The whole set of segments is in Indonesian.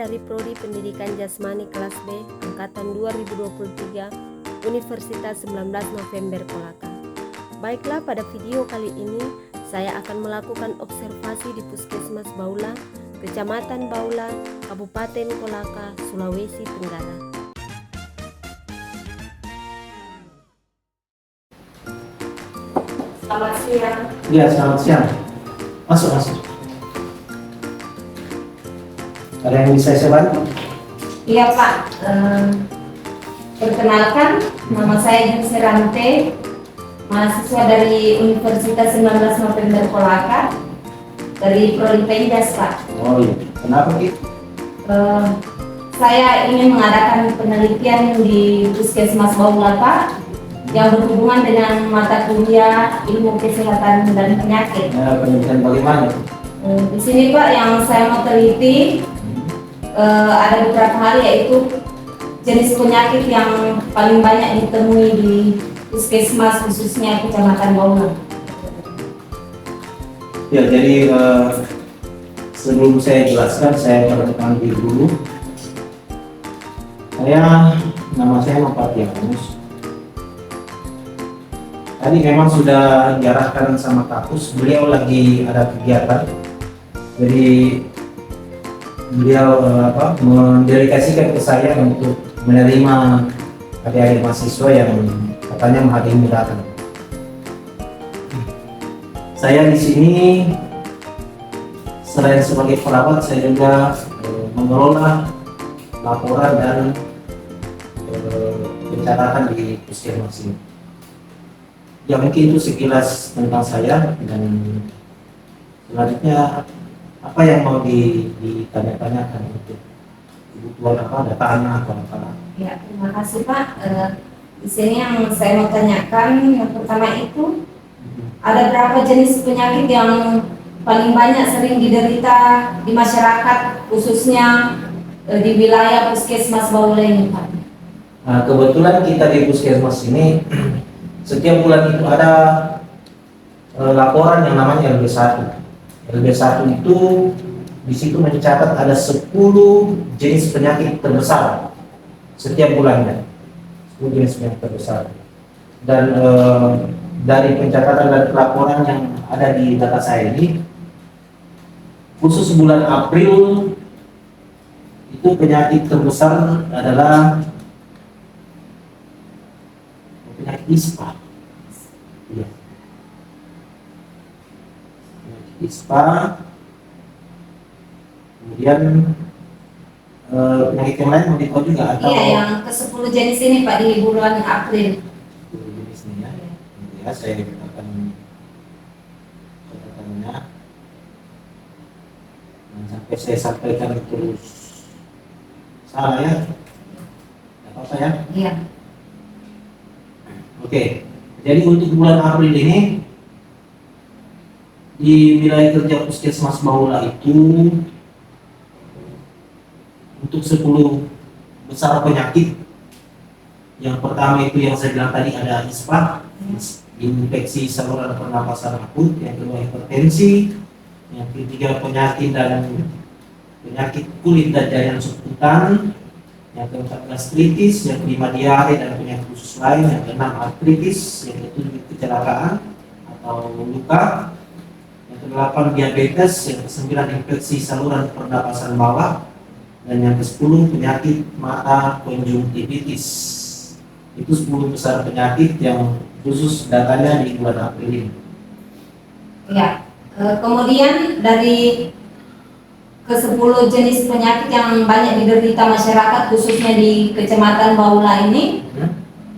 dari Prodi Pendidikan Jasmani kelas B angkatan 2023 Universitas 19 November Kolaka. Baiklah, pada video kali ini saya akan melakukan observasi di Puskesmas Baula, Kecamatan Baula, Kabupaten Kolaka, Sulawesi Tenggara. Selamat siang. Iya, selamat siang. Masuk. Ada yang bisa saya bantu? Iya Pak, perkenalkan nama saya Jumsi Rante, mahasiswa dari Universitas 19 November Kolaka dari Prodi Penjas Pak. Oh iya, kenapa Ki? Saya ingin mengadakan penelitian di Puskesmas Baula Pak, yang berhubungan dengan mata kuliah ilmu kesehatan dan penyakit. Penelitian bagaimana? Di sini Pak yang saya mau teliti ada beberapa hal, yaitu jenis penyakit yang paling banyak ditemui di Puskesmas khususnya Kecamatan Baula. Ya, jadi sebelum saya jelaskan, saya perkenalkan diri dulu. Nama saya Mapatianus. Tadi memang sudah diarahkan sama kampus, beliau lagi ada kegiatan, jadi beliau mendedikasikan ke saya untuk menerima adik-adik mahasiswa yang katanya menghadiri datang. Saya di sini selain sebagai perawat, saya juga mengelola laporan dan pencatatan di puskesmas ini. Ya, mungkin itu sekilas tentang saya, dan selanjutnya apa yang mau ditanya-tanyakan untuk kebutuhan ada tanah atau apa? Ya, terima kasih Pak. Di sini yang saya mau tanyakan, yang pertama itu ada berapa jenis penyakit yang paling banyak sering diderita di masyarakat, khususnya di wilayah Puskesmas Baula ini Pak? Nah, kebetulan kita di puskesmas ini setiap bulan itu ada laporan yang namanya LB1. LB1 itu di situ mencatat ada 10 jenis penyakit terbesar setiap bulannya. 10 jenis penyakit terbesar. Dan dari pencatatan dan laporan yang ada di data saya ini, khusus bulan April itu penyakit terbesar adalah penyakit ISPA. Ya. Penyakit ISPA. Kemudian penyakit yang lain mau ditahu juga atau? Iya, yang ke-10 jenis ini Pak di bulan April. 10 jenis ini ya. Ya, saya akan catatannya. Jangan sampai saya sampaikan terus salah ya. Tidak apa-apa ya? Iya. Oke, jadi untuk bulan April ini di wilayah kerja Puskesmas Baula itu untuk 10 besar penyakit. Yang pertama itu yang saya bilang tadi ada ISPA, infeksi saluran pernapasan akut. Yang kedua hipertensi. Yang ketiga penyakit kulit dan jaringan subkutan. Yang keempat gastritis, yang kelima diare dan penyakit khusus lain, yang keenam artritis, yang ketujuh kecelakaan atau luka, yang kedelapan diabetes, yang kesembilan infeksi saluran pernapasan bawah, dan yang ke-10 penyakit mata konjungtivitis. Itu 10 besar penyakit yang khusus datanya di bulan April ini. Ya, kemudian dari ke-10 jenis penyakit yang banyak diderita masyarakat khususnya di Kecamatan Baula ini,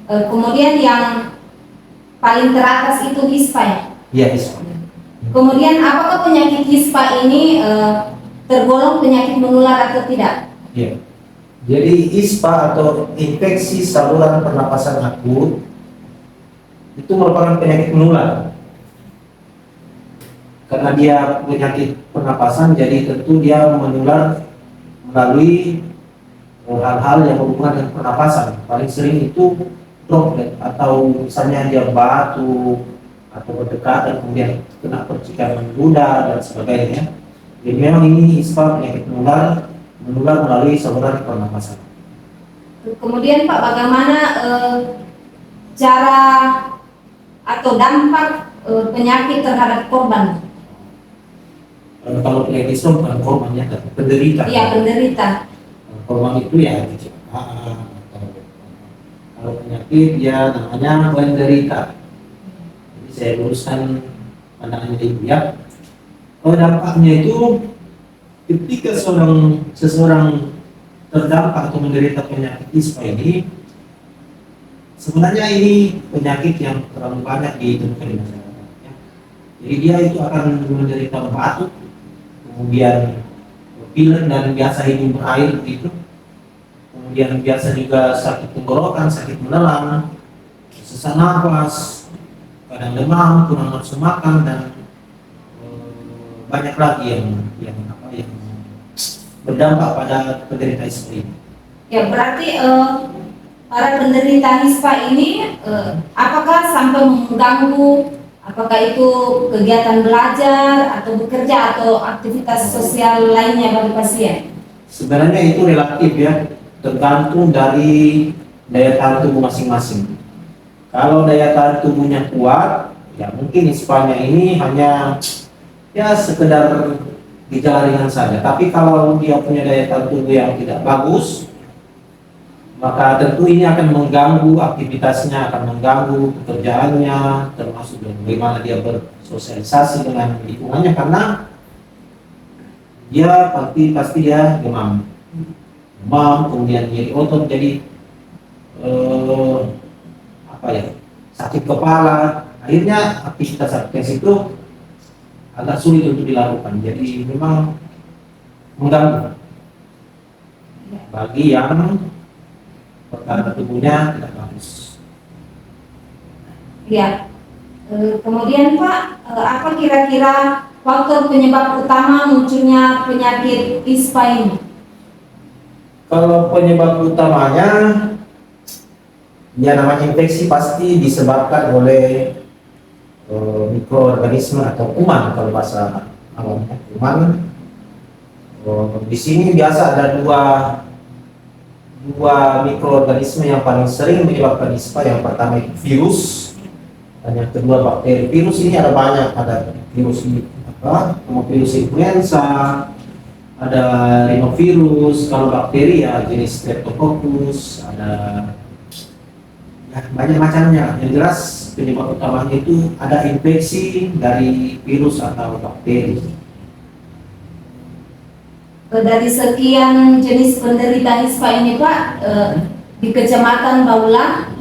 kemudian yang paling teratas itu ISPA ya? Iya, ISPA. Kemudian apakah penyakit ISPA ini tergolong penyakit menular atau tidak? Iya. Jadi ISPA atau infeksi saluran pernapasan akut itu merupakan penyakit menular. Karena dia penyakit pernapasan, jadi tentu dia menular melalui hal-hal yang berhubungan dengan pernapasan. Paling sering itu droplet, atau misalnya dia batuk atau berdekatan kemudian kena percikan ludah dan sebagainya. Jadi memang ini ISPA penyakit menular menular melalui saluran pernapasan. Kemudian Pak, bagaimana cara atau dampak penyakit terhadap korban? Kalau penyakit ispa bukan korbannya, tapi penderita. Iya, penderita. Korban itu ya kecelakaan, atau kalau penyakit ya namanya penderita. Jadi saya luruskan pandangannya Ibu ya. Kalau dampaknya itu ketika seseorang terdampak atau menderita penyakit ispa ini, sebenarnya ini penyakit yang terlalu banyak ditemukan di masyarakat. Ya. Jadi dia itu akan menderita batuk, kemudian pilek dan biasa hidung berair begitu, kemudian biasa juga sakit tenggorokan, sakit menelan, sesak nafas, kadang demam, kurang nafsu makan, dan banyak lagi yang berdampak pada penderita ispa ini. Ya, berarti para penderita ISPA ini apakah sampai mengganggu, apakah itu kegiatan belajar atau bekerja atau aktivitas sosial lainnya bagi pasien? Sebenarnya itu relatif ya, tergantung dari daya tahan tubuh masing-masing. Kalau daya tahan tubuhnya kuat, ya mungkin ISPA-nya ini hanya ya sekedar gejala ringan saja. Tapi kalau dia punya daya tahan tubuh yang tidak bagus, maka tentu ini akan mengganggu aktivitasnya, akan mengganggu pekerjaannya, termasuk bagaimana dia bersosialisasi dengan lingkungannya, karena dia pasti dia demam, kemudian nyeri otot, jadi sakit kepala, akhirnya aktivitas itu agak sulit untuk dilakukan. Jadi memang mengganggu bagi yang perkara tubuhnya tidak bagus. Ya. Kemudian Pak, apa kira-kira faktor penyebab utama munculnya penyakit ISPA ini? Kalau penyebab utamanya, ya namanya infeksi pasti disebabkan oleh mikroorganisme atau kuman kalau bahasa awamnya, kuman. Di sini biasa ada dua mikroorganisme yang paling sering menyebabkan ISPA. Yang pertama itu virus, dan yang kedua bakteri. Virus ini ada banyak, ada virus virus influenza, ada rhinovirus. Kalau bakteri ya jenis Streptococcus, ada banyak macamnya. Yang jelas penyebab utamanya itu ada infeksi dari virus atau bakteri. Dari sekian jenis penderita ISPA ini Pak, di Kecamatan Baula,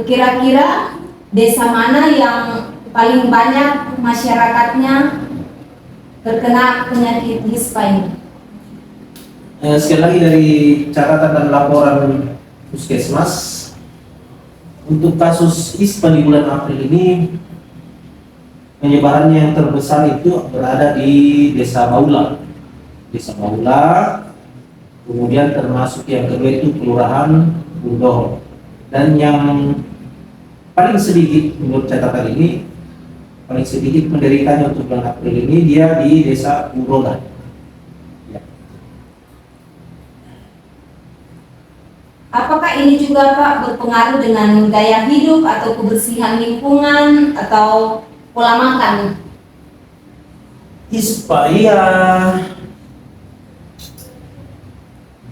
kira-kira desa mana yang paling banyak masyarakatnya terkena penyakit ISPA ini? Sekali lagi dari catatan dan laporan Puskesmas, untuk kasus ISPA di bulan April ini penyebarannya yang terbesar itu berada di Desa Baula. Desa Baula, kemudian termasuk yang kedua itu Kelurahan Bundoho, dan yang paling sedikit menurut catatan ini, paling sedikit penderitanya untuk bulan April ini dia di Desa Uroda. Ya. Apakah ini juga Pak berpengaruh dengan gaya hidup atau kebersihan lingkungan atau pola makan? ISPA ya,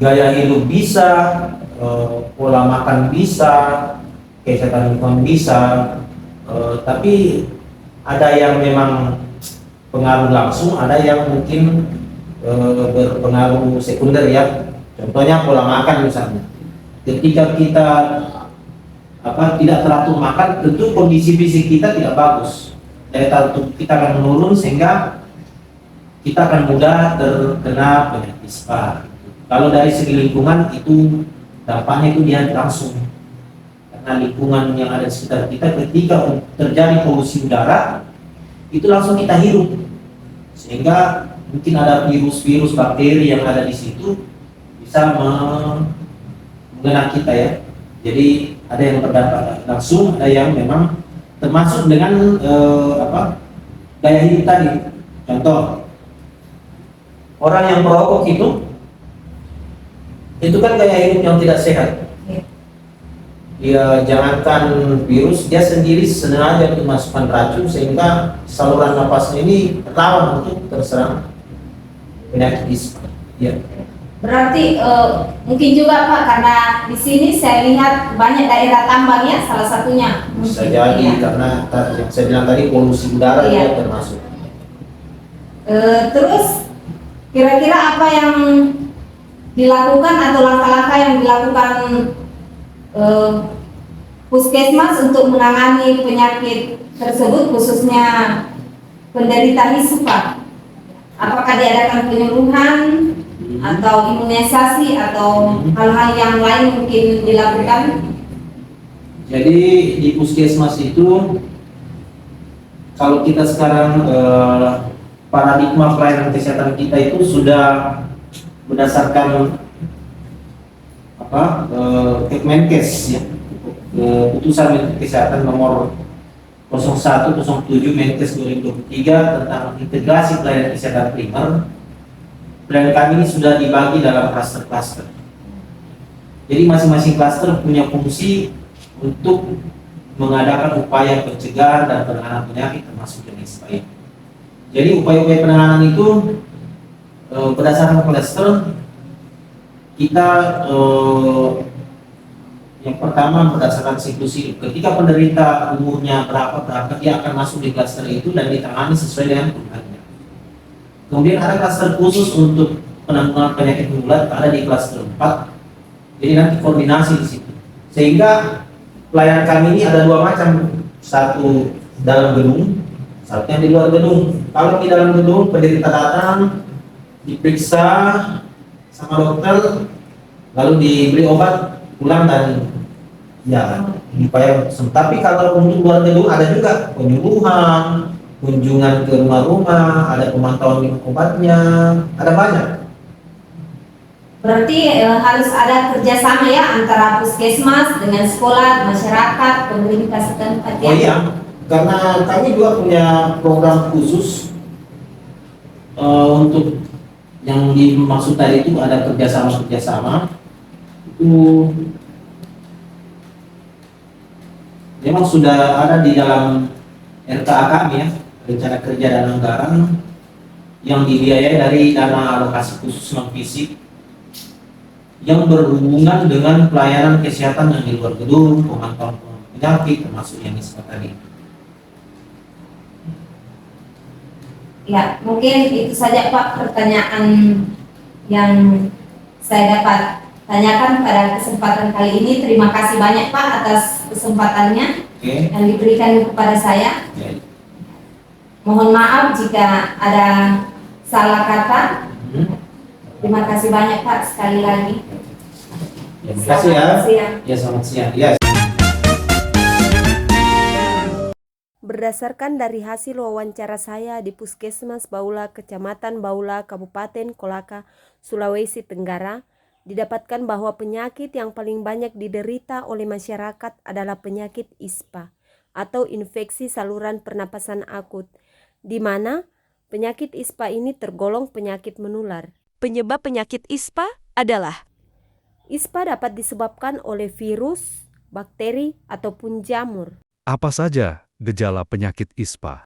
gaya hidup bisa, pola makan bisa, kesehatan lingkungan bisa, tapi ada yang memang pengaruh langsung, ada yang mungkin berpengaruh sekunder ya. Contohnya pola makan misalnya. Ketika kita tidak teratur makan, tentu kondisi fisik kita tidak bagus. Daya tahan tubuh kita akan menurun sehingga kita akan mudah terkena penyakit ISPA. Kalau dari segi lingkungan itu dampaknya itu dia langsung, karena lingkungan yang ada di sekitar kita ketika terjadi polusi udara itu langsung kita hirup, sehingga mungkin ada virus-virus bakteri yang ada di situ bisa mengenai kita ya. Jadi ada yang berdampak langsung, ada yang memang termasuk dengan gaya hidup tadi. Contoh, orang yang merokok itu Itu kan gaya hidup yang tidak sehat. Iya. Ya jangankan virus, dia sendiri sengaja memasukkan racun sehingga saluran napasnya ini rawan untuk terserang penyakit ispa. Ya. Berarti mungkin juga Pak, karena di sini saya lihat banyak daerah tambang ya, salah satunya. Bisa Mungkin, jadi ya. karena yang saya bilang tadi polusi udara Iya. juga termasuk. Terus kira-kira apa yang dilakukan atau langkah-langkah yang dilakukan puskesmas untuk menangani penyakit tersebut, khususnya penderita HISPA? Apakah diadakan penyuluhan atau imunisasi atau hal-hal yang lain mungkin dilakukan? Jadi di puskesmas itu kalau kita sekarang paradigma pelayanan kesehatan kita itu sudah berdasarkan Kemenkes ya, keputusan Menteri Kesehatan nomor 0107 Menkes 2023 tentang integrasi pelayanan kesehatan primer. Pelayanan kami ini sudah dibagi dalam klaster-klaster. Jadi masing-masing klaster punya fungsi untuk mengadakan upaya pencegahan dan penanganan penyakit termasuk jenis lain. Jadi upaya-upaya penanganan itu berdasarkan klaster kita yang pertama berdasarkan siklus hidup. Ketika penderita umurnya berapa dia akan masuk di klaster itu dan ditangani sesuai dengan kebutuhannya. Kemudian ada klaster khusus untuk penanggulangan penyakit menular ada di klaster 4. Jadi nanti koordinasi di situ. Sehingga pelayanan kami ini ada dua macam, satu dalam gedung, satu yang di luar gedung. Kalau di dalam gedung penderita datang diperiksa sama dokter, lalu diberi obat, pulang dan ya upaya. Tapi kalau untuk luar gedung ada juga penyuluhan, kunjungan ke rumah-rumah, ada pemantauan minum obatnya, ada banyak. Berarti harus ada kerjasama ya antara puskesmas dengan sekolah, masyarakat, pemerintah setempat ya. Oh iya, karena kami juga punya program khusus untuk yang dimaksud tadi itu ada kerjasama itu memang sudah ada di dalam RKA kami ya, rencana kerja dan anggaran yang dibiayai dari dana alokasi khusus non fisik yang berhubungan dengan pelayanan kesehatan yang di luar gedung, pemantauan penyakit termasuk yang disebut tadi. Ya, mungkin itu saja Pak pertanyaan yang saya dapat tanyakan pada kesempatan kali ini. Terima kasih banyak Pak atas kesempatannya yang diberikan kepada saya. Mohon maaf jika ada salah kata. Terima kasih banyak Pak sekali lagi. Ya, terima kasih ya. Selamat siang. Ya, selamat siang. Ya. Berdasarkan dari hasil wawancara saya di Puskesmas Baula, Kecamatan Baula, Kabupaten Kolaka, Sulawesi Tenggara, didapatkan bahwa penyakit yang paling banyak diderita oleh masyarakat adalah penyakit ISPA atau infeksi saluran pernapasan akut, di mana penyakit ISPA ini tergolong penyakit menular. Penyebab penyakit ISPA adalah ISPA dapat disebabkan oleh virus, bakteri, ataupun jamur. Apa saja gejala penyakit ISPA?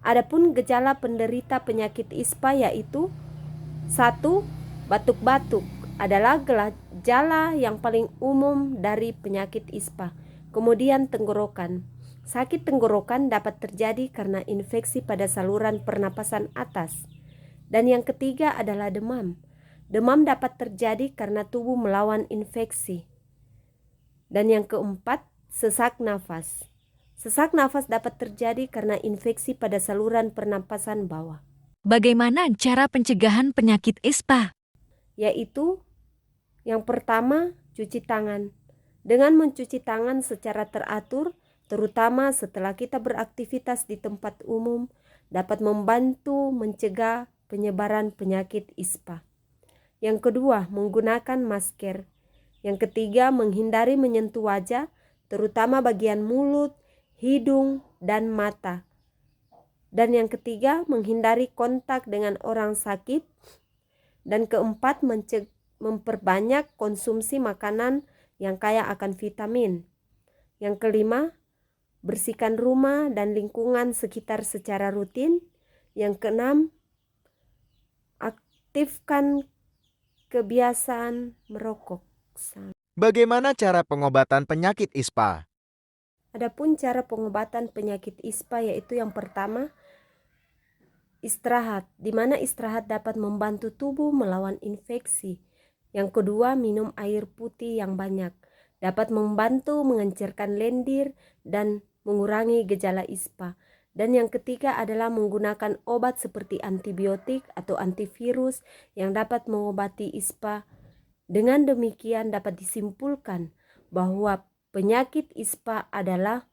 Adapun gejala penderita penyakit ISPA yaitu 1. Batuk-batuk adalah gejala yang paling umum dari penyakit ISPA. Kemudian tenggorokan. Sakit tenggorokan dapat terjadi karena infeksi pada saluran pernapasan atas. Dan yang ketiga adalah demam. Demam dapat terjadi karena tubuh melawan infeksi. Dan yang keempat, sesak nafas. Sesak nafas dapat terjadi karena infeksi pada saluran pernapasan bawah. bagaimana cara pencegahan penyakit ISPA? Yaitu yang pertama, cuci tangan. Dengan mencuci tangan secara teratur, terutama setelah kita beraktivitas di tempat umum, dapat membantu mencegah penyebaran penyakit ISPA. Yang kedua, menggunakan masker. Yang ketiga, menghindari menyentuh wajah, terutama bagian mulut, hidung, dan mata. Dan yang ketiga, menghindari kontak dengan orang sakit. Dan keempat, memperbanyak konsumsi makanan yang kaya akan vitamin. Yang kelima, bersihkan rumah dan lingkungan sekitar secara rutin. Yang keenam, aktifkan kebiasaan merokok. Bagaimana cara pengobatan penyakit ISPA? Adapun cara pengobatan penyakit ISPA yaitu yang pertama, istirahat, di mana istirahat dapat membantu tubuh melawan infeksi. Yang kedua, minum air putih yang banyak, dapat membantu mengencerkan lendir dan mengurangi gejala ISPA. Dan yang ketiga adalah menggunakan obat seperti antibiotik atau antivirus yang dapat mengobati ISPA. Dengan demikian dapat disimpulkan bahwa penyakit ISPA adalah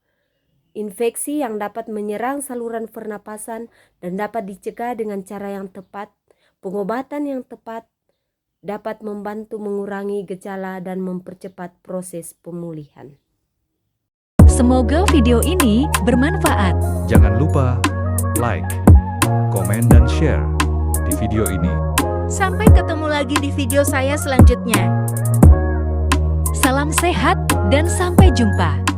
infeksi yang dapat menyerang saluran pernapasan dan dapat dicegah dengan cara yang tepat. Pengobatan yang tepat dapat membantu mengurangi gejala dan mempercepat proses pemulihan. Semoga video ini bermanfaat. Jangan lupa like, komen, dan share di video ini. Sampai ketemu lagi di video saya selanjutnya. Salam sehat dan sampai jumpa.